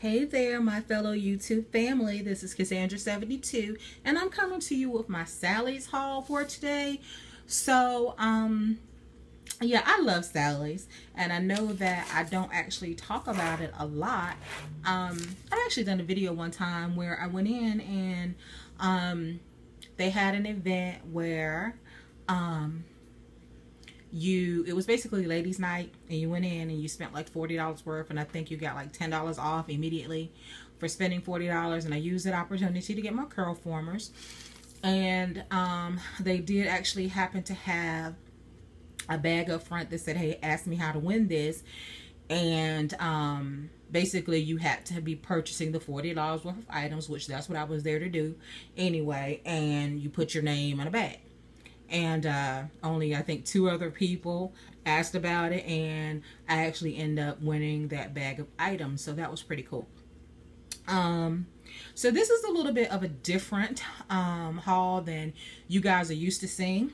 Hey there, my fellow YouTube family. This is Cassandra72, and I'm coming to you with my Sally's haul for today. So, yeah, I love Sally's, and I know that I don't actually talk about it a lot. I've actually done a video one time where I went in and they had an event where it was basically ladies night, and you went in and you spent like $40 worth, and I think you got like $10 off immediately for spending $40. And I used that opportunity to get my curl formers, and they did actually happen to have a bag up front that said, hey, ask me how to win this. And basically you had to be purchasing the $40 worth of items, which that's what I was there to do anyway, and you put your name on a bag. And only I think 2 other people asked about it, and I actually ended up winning that bag of items. So that was pretty cool. So this is a little bit of a different haul than you guys are used to seeing.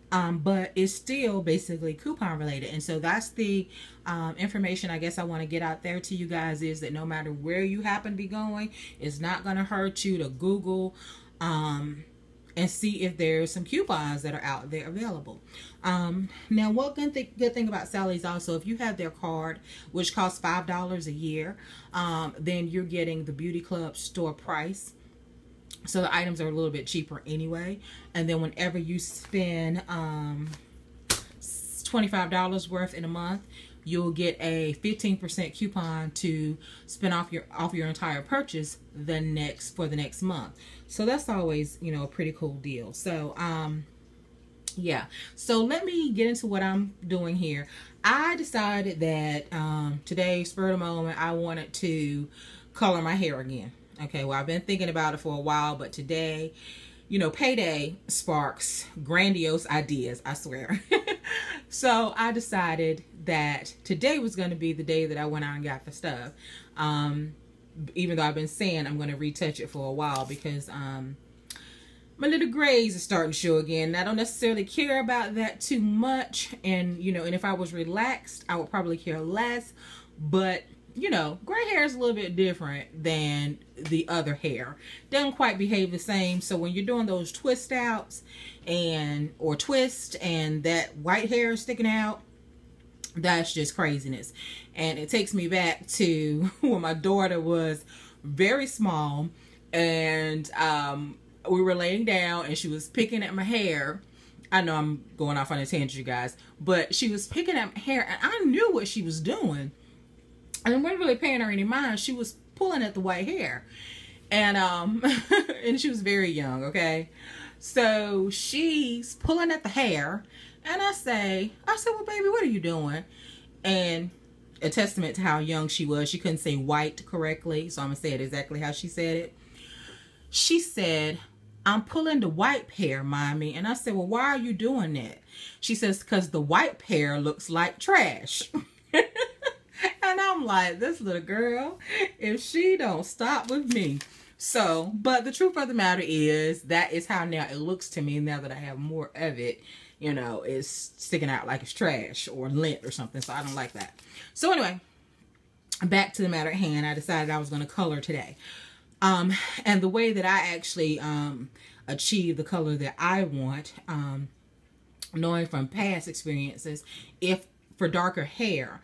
But it's still basically coupon related. And so that's the information I guess I want to get out there to you guys, is that no matter where you happen to be going, it's not going to hurt you to Google and see if there's some coupons that are out there available. Now, one good thing about Sally's also, if you have their card, which costs $5 a year, then you're getting the Beauty Club store price. So the items are a little bit cheaper anyway. And then whenever you spend $25 worth in a month, you'll get a 15% coupon to spend off your entire purchase for the next month. So that's always, you know, a pretty cool deal. So yeah, so let me get into what I'm doing here. I decided that today, spur of the moment, I wanted to color my hair again. Okay, well, I've been thinking about it for a while, but today, you know, payday sparks grandiose ideas, I swear. So I decided that today was going to be the day that I went out and got the stuff. Even though I've been saying I'm going to retouch it for a while, because my little grays are starting to show again. And I don't necessarily care about that too much. And, you know, and if I was relaxed, I would probably care less. But, you know, gray hair is a little bit different than the other hair. Doesn't quite behave the same. So when you're doing those twist outs or twist and that white hair is sticking out, that's just craziness. And it takes me back to when my daughter was very small, and we were laying down and she was picking at my hair. I know I'm going off on a tangent, you guys, but she was picking at my hair, and I knew what she was doing. And I wasn't really paying her any mind. She was pulling at the white hair. And and she was very young, okay? So she's pulling at the hair, and I said, well, baby, what are you doing? And a testament to how young she was, she couldn't say white correctly, so I'm going to say it exactly how she said it. She said, I'm pulling the white hair, mommy. And I said, well, why are you doing that? She says, because the white hair looks like trash. And I'm like, this little girl, if she don't stop with me. So, but the truth of the matter is, that is how now it looks to me now that I have more of it. You know, it's sticking out like it's trash or lint or something. So I don't like that. So anyway, back to the matter at hand. I decided I was going to color today. And the way that I actually achieve the color that I want, knowing from past experiences, if for darker hair,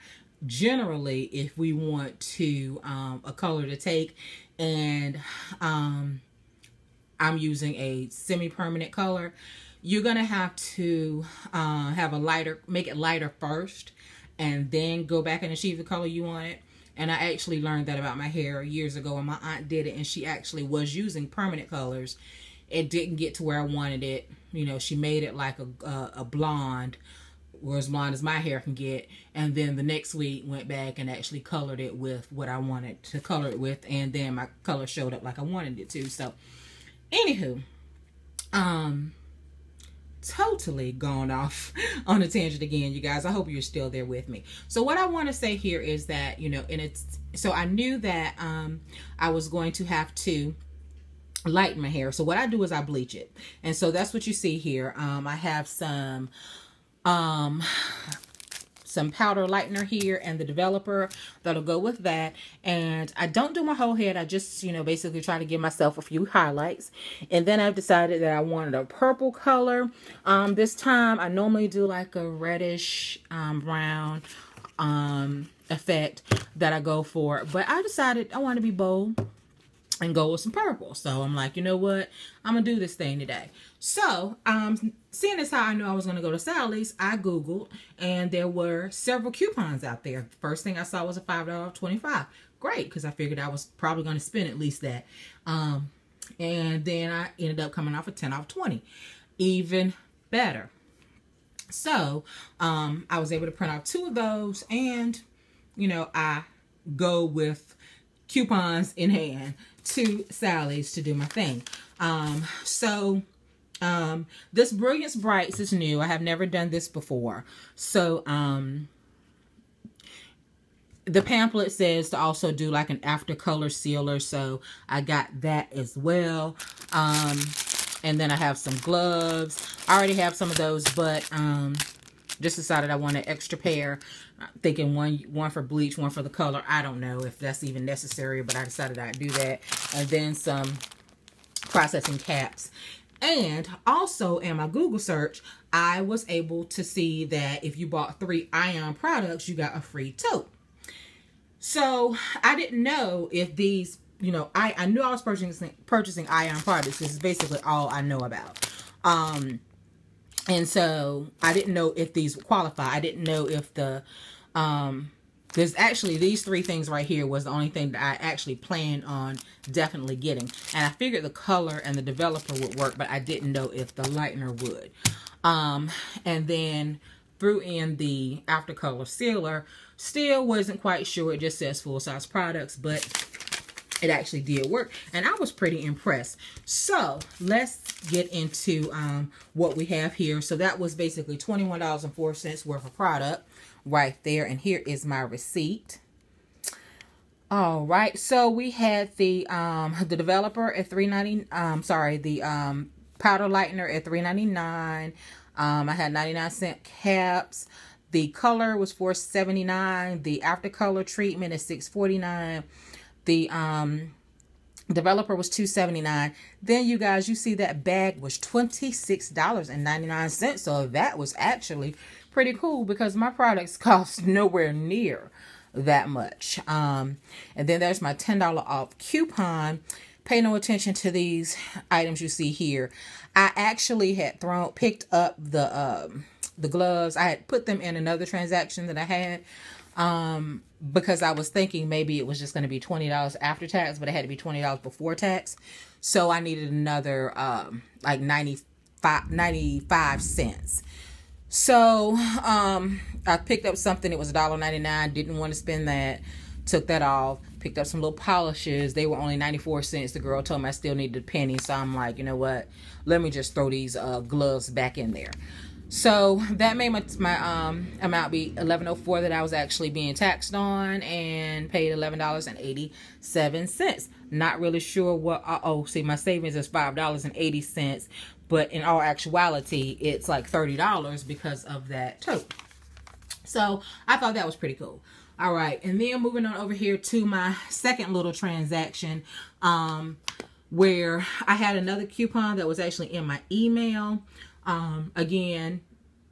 generally, if we want to a color to take, and I'm using a semi-permanent color, you're gonna have to make it lighter first, and then go back and achieve the color you want it. And I actually learned that about my hair years ago, and my aunt did it, and she actually was using permanent colors. It didn't get to where I wanted it. You know, she made it like a blonde, or as blonde as my hair can get, and then the next week went back and actually colored it with what I wanted to color it with, and then my color showed up like I wanted it to. So anywho, totally gone off on a tangent again, you guys. I hope you're still there with me. So what I want to say here is that, you know, so I knew that I was going to have to lighten my hair. So what I do is I bleach it, and so that's what you see here. I have some some powder lightener here and the developer that'll go with that. And I don't do my whole head. I just, you know, basically try to give myself a few highlights. And then I've decided that I wanted a purple color. This time I normally do like a reddish brown effect that I go for. But I decided I want to be bold and go with some purple. So I'm like, you know what? I'm going to do this thing today. So, seeing as how I knew I was going to go to Sally's, I Googled, and there were several coupons out there. First thing I saw was a $5 off 25. Great, because I figured I was probably going to spend at least that. And then I ended up coming off a 10 off 20. Even better. So, I was able to print out 2 of those, and, you know, I go with coupons in hand to Sally's to do my thing. This Brilliance Brights is new. I have never done this before. So, the pamphlet says to also do like an after color sealer. So I got that as well. And then I have some gloves. I already have some of those, but, just decided I want an extra pair. Thinking one for bleach, one for the color. I don't know if that's even necessary, but I decided I'd do that. And then some processing caps. And also in my Google search, I was able to see that if you bought 3 Ion products, you got a free tote. So I didn't know if these, you know, I knew I was purchasing Ion products. This is basically all I know about. And so I didn't know if these would qualify. I didn't know if the, there's actually these 3 things right here was the only thing that I actually planned on definitely getting. And I figured the color and the developer would work, but I didn't know if the lightener would. And then threw in the after color sealer. Still wasn't quite sure. It just says full size products, but it actually did work, and I was pretty impressed. So let's get into what we have here. So that was basically $21.04 worth of product right there, and here is my receipt. All right, so we had the developer at $3.90. The powder lightener at $3.99. I had 99-cent caps. The color was $4.79. The after color treatment is $6.49. The developer was $2.79. Then you guys, you see that bag was $26.99. So that was actually pretty cool because my products cost nowhere near that much. And then there's my $10 off coupon. Pay no attention to these items you see here. I actually had picked up the gloves. I had put them in another transaction that I had. Because I was thinking maybe it was just going to be $20 after tax, but it had to be $20 before tax. So I needed another, like 95 cents. So, I picked up something. It was $1.99. Didn't want to spend that. Took that off. Picked up some little polishes. They were only 94 cents. The girl told me I still needed a penny. So I'm like, you know what? Let me just throw these, gloves back in there. So that made my amount be $11.04 that I was actually being taxed on, and paid $11.87. Not really sure what. See, my savings is $5.80, but in all actuality, it's like $30 because of that tote. So I thought that was pretty cool. All right, and then moving on over here to my second little transaction, where I had another coupon that was actually in my email. Again,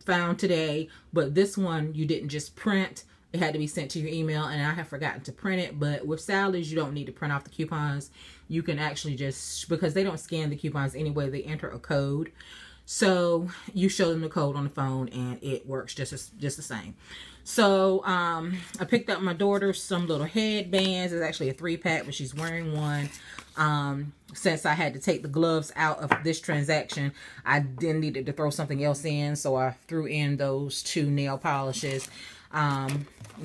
found today, but this one you didn't just print. It had to be sent to your email, and I have forgotten to print it. But with Sally's, you don't need to print off the coupons. You can actually just, because they don't scan the coupons anyway, they enter a code. So you show them the code on the phone, and it works just the same. So I picked up my daughter some little headbands. It's actually a 3-pack, but she's wearing one. Since I had to take the gloves out of this transaction, I then needed to throw something else in, so I threw in those 2 nail polishes.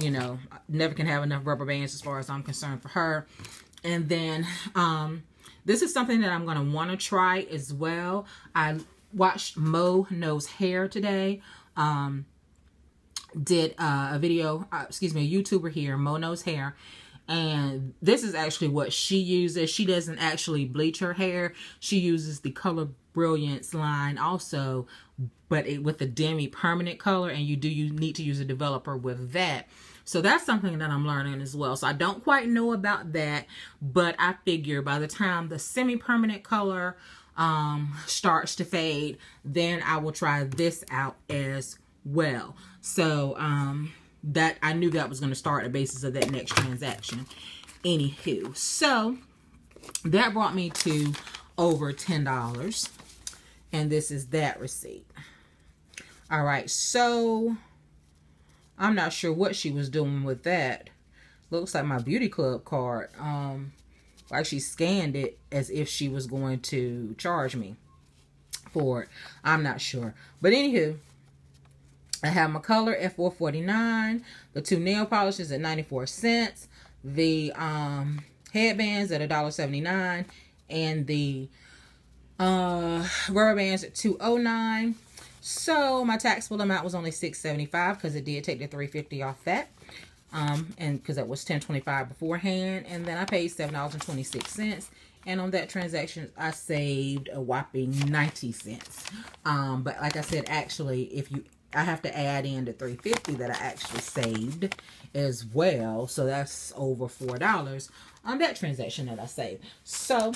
You know, never can have enough rubber bands as far as I'm concerned for her. And then this is something that I'm going to want to try as well. I watched Mo Knows Hair today. Did a video, a YouTuber here, Mo Knows Hair. And this is actually what she uses. She doesn't actually bleach her hair. She uses the Color Brilliance line also but with the demi permanent color, and you need to use a developer with that. So that's something that I'm learning as well. So I don't quite know about that, but I figure by the time the semi-permanent color starts to fade, then I will try this out as well. So that I knew that was going to start the basis of that next transaction. Anywho, so that brought me to over $10, and this is that receipt. All right, so I'm not sure what she was doing with that. Looks like my beauty club card. Like she scanned it as if she was going to charge me for it. I'm not sure. But anywho, I have my color at $4.49. The 2 nail polishes at 94 cents. The headbands at $1.79. And the rubber bands at $2.09. So my taxable amount was only $6.75 because it did take the $3.50 off that. And because that was $10.25 beforehand. And then I paid $7.26. And on that transaction, I saved a whopping 90 cents. But like I said, actually, I have to add in the $3.50 that I actually saved as well. So that's over $4 on that transaction that I saved. So,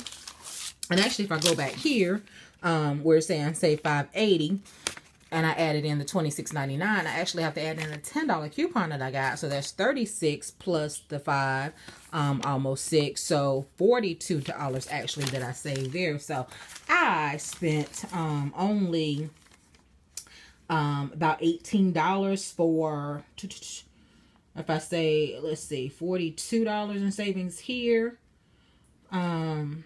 and actually, if I go back here, where it's saying save $5.80, and I added in the $26.99, I actually have to add in a $10 coupon that I got. So that's $36 plus the $5, almost $6. So $42 actually that I saved there. So I spent only about $18 for, if I say, let's see, $42 in savings here. And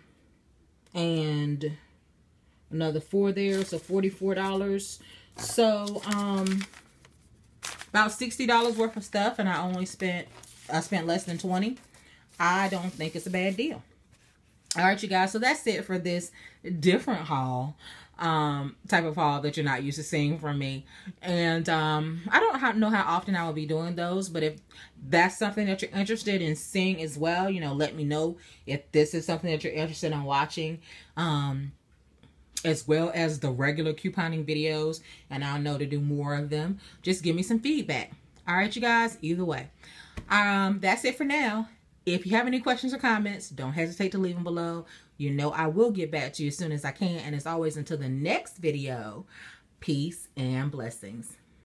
another $4 there, so $44. So about $60 worth of stuff, and I spent less than $20. I don't think it's a bad deal. All right, you guys, so that's it for this different haul, type of haul that you're not used to seeing from me. And I don't know how often I will be doing those, but if that's something that you're interested in seeing as well, you know, let me know if this is something that you're interested in watching, as well as the regular couponing videos, and I'll know to do more of them. Just give me some feedback. All right, you guys, either way. That's it for now. If you have any questions or comments, don't hesitate to leave them below. You know I will get back to you as soon as I can. And as always, until the next video, peace and blessings.